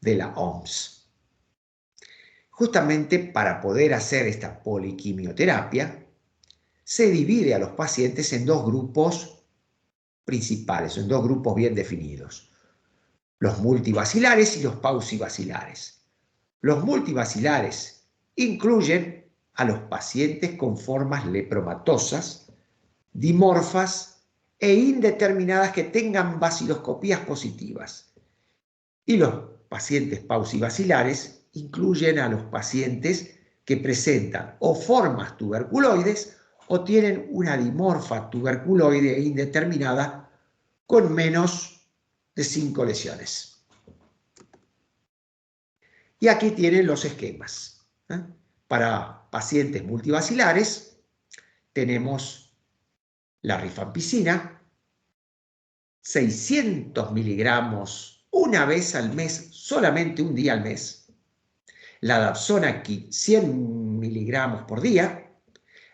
de la OMS. Justamente para poder hacer esta poliquimioterapia, se divide a los pacientes en dos grupos principales, en dos grupos bien definidos: los multivacilares y los pausivacilares. Los multivacilares incluyen a los pacientes con formas lepromatosas, dimorfas e indeterminadas que tengan baciloscopías positivas. Y los pacientes pausivacilares incluyen a los pacientes que presentan o formas tuberculoides o tienen una dimorfa tuberculoide indeterminada con menos de 5 lesiones. Y aquí tienen los esquemas. Para pacientes multivacilares tenemos la rifampicina, 600 miligramos una vez al mes, solamente un día al mes. La dapsona 100 miligramos por día.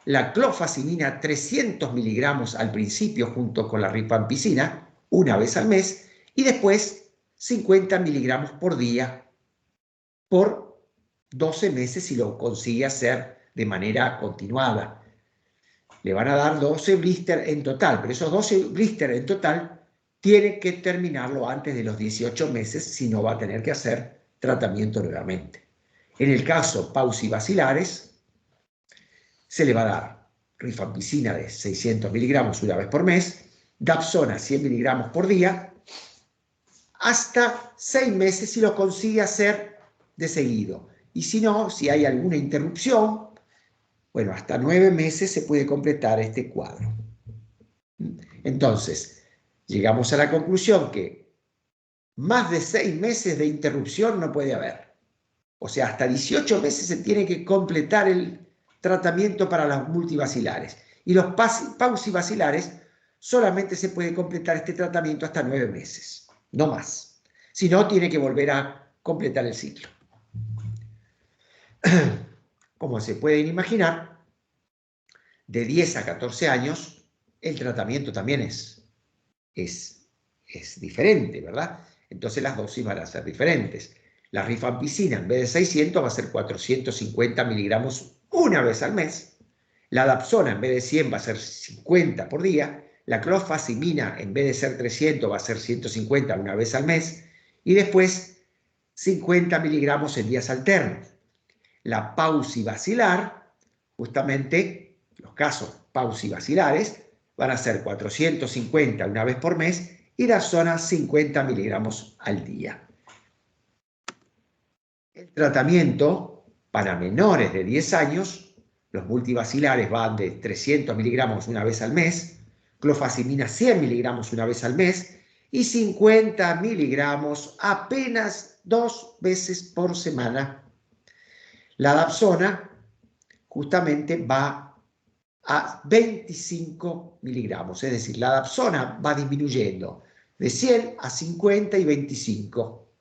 La clofazimina 300 miligramos al principio junto con la rifampicina, una vez al mes. Y después 50 miligramos por día por 12 meses si lo consigue hacer de manera continuada. Le van a dar 12 blister en total, pero esos 12 blister en total tiene que terminarlo antes de los 18 meses, si no va a tener que hacer tratamiento nuevamente. En el caso pausivacilares, se le va a dar rifampicina de 600 miligramos una vez por mes, dapsona 100 miligramos por día, hasta 6 meses si lo consigue hacer de seguido. Y si no, si hay alguna interrupción, bueno, hasta 9 meses se puede completar este cuadro. Entonces, llegamos a la conclusión que más de 6 meses de interrupción no puede haber. O sea, hasta 18 meses se tiene que completar el tratamiento para los multivacilares. Y los pausivacilares solamente se puede completar este tratamiento hasta 9 meses, no más. Si no, tiene que volver a completar el ciclo. Como se pueden imaginar, de 10 a 14 años, el tratamiento también es diferente, ¿verdad? Entonces las dosis van a ser diferentes. La rifampicina, en vez de 600, va a ser 450 miligramos una vez al mes. La dapsona, en vez de 100, va a ser 50 por día. La clofazimina, en vez de ser 300, va a ser 150 una vez al mes. Y después, 50 miligramos en días alternos. La pausivacilar, justamente los casos pausivacilares, van a ser 450 una vez por mes y dapsona 50 miligramos al día. El tratamiento para menores de 10 años, los multivacilares van de 300 miligramos una vez al mes, clofazimina 100 miligramos una vez al mes y 50 miligramos apenas 2 veces por semana. La dapsona justamente va a 25 miligramos, es decir, la dapsona va disminuyendo de 100 a 50 y 25.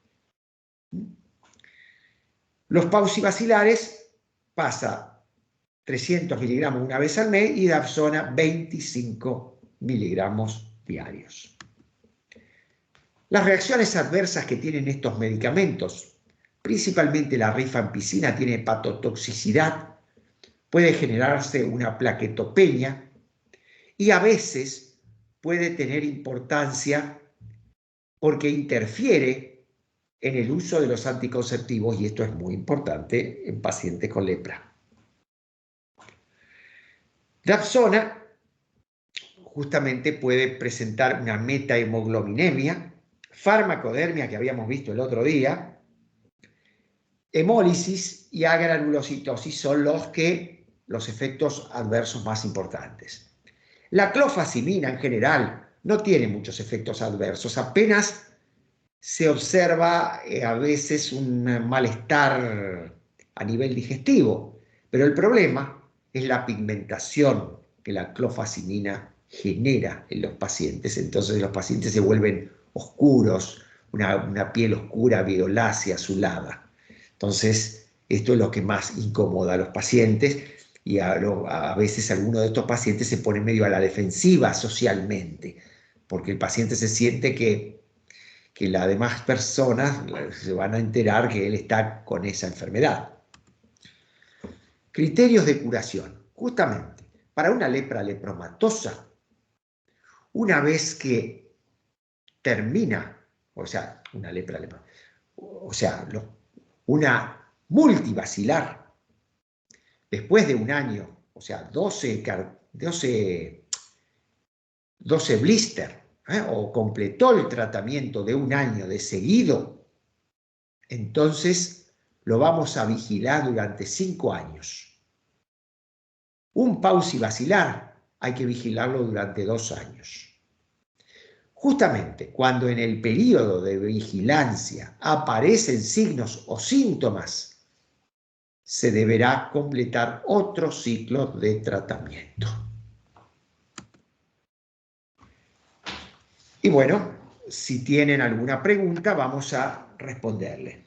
Los pausivacilares pasa 300 miligramos una vez al mes y dapsona 25 miligramos diarios. Las reacciones adversas que tienen estos medicamentos, principalmente la rifampicina, tiene hepatotoxicidad, puede generarse una plaquetopenia y a veces puede tener importancia porque interfiere en el uso de los anticonceptivos y esto es muy importante en pacientes con lepra. Dapsona justamente puede presentar una metahemoglobinemia, farmacodermia que habíamos visto el otro día, hemólisis y agranulocitosis son los que los efectos adversos más importantes. La clofazimina en general no tiene muchos efectos adversos, apenas se observa a veces un malestar a nivel digestivo, pero el problema es la pigmentación que la clofazimina genera en los pacientes. Entonces los pacientes se vuelven oscuros, una piel oscura, violácea, azulada. Entonces esto es lo que más incomoda a los pacientes y a veces algunos de estos pacientes se ponen medio a la defensiva socialmente, porque el paciente se siente que las demás personas se van a enterar que él está con esa enfermedad. Criterios de curación. Justamente, para una lepra lepromatosa, una vez que termina, o sea, una multivacilar, después de un año, o sea, 12 blister, o completó el tratamiento de un año de seguido, entonces lo vamos a vigilar durante 5 años. Un paucivacilar hay que vigilarlo durante 2 años. Justamente cuando en el periodo de vigilancia aparecen signos o síntomas, se deberá completar otro ciclo de tratamiento. Y bueno, si tienen alguna pregunta, vamos a responderle.